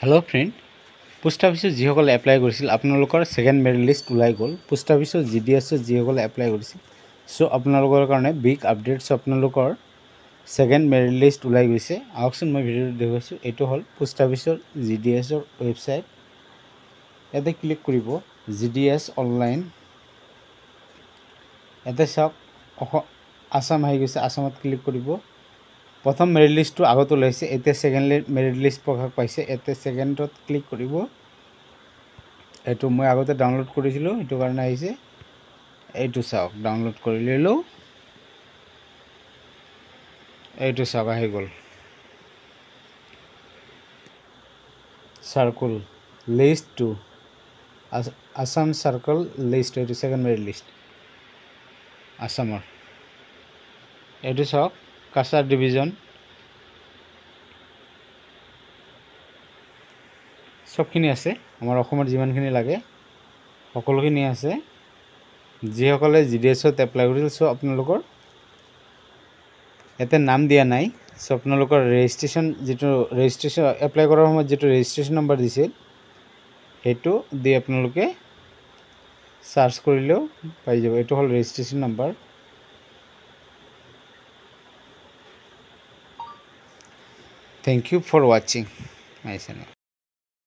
Hello friend post office जिসকলে apply কৰিছিল আপোনালোকৰ সেকেন্ড মেৰিট লিষ্ট ওলাই গ'ল পোষ্ট অফিসৰ জিডিএছ जिসকলে এপ্লাই কৰিছিল সো আপোনালোকৰ কাৰণে বিগ আপডেট সো আপোনালোকৰ সেকেন্ড মেৰিট লিষ্ট ওলাই গৈছে আহকচোন মই ভিডিঅ দেখুৱাইছো এটো হল পোষ্ট অফিসৰ জিডিএছ ৰ ওয়েবসাইট এতে ক্লিক কৰিব জিডিএছ অনলাইন এতে সব আসাম আহি গৈছে আসামত ক্লিক কৰিব प्रथम मेरिट लिस्ट आगत ओलाइছে एते सेकेंड मेरिट लिस्ट प्रकाश पाइছে एते सेकेंडत क्लिक करिব एटु মই আগতে ডাউনলোড কৰিছিলো এটু কাৰণে আইছে এটু চাওক ডাউনলোড কৰি ললো এটু চাওক আহি গল circle list two Assam circle list এটু সেকেন্ড মেৰিট লিষ্ট আসামৰ এটু চাওক কাছাৰ ডিভিজন সবখিনি আছে আমাৰ অসমৰ যিমানখিনি লাগে সকলোখিনি আছে যিসকলে জিডিএছত এপ্লাই কৰিছিল সো আপোনালোকৰ এতে নাম দিয়া নাই সো আপোনালোকৰ ৰেজিষ্ট্ৰেচন যেটো ৰেজিষ্ট্ৰেচন এপ্লাই কৰাৰ সময়ত যেটো ৰেজিষ্ট্ৰেচন নম্বৰ দিছিল হেতু দি আপোনালোকে সাৰ্চ কৰিলেও পাই যাব এটো হল registration number Thank you for watching my channel.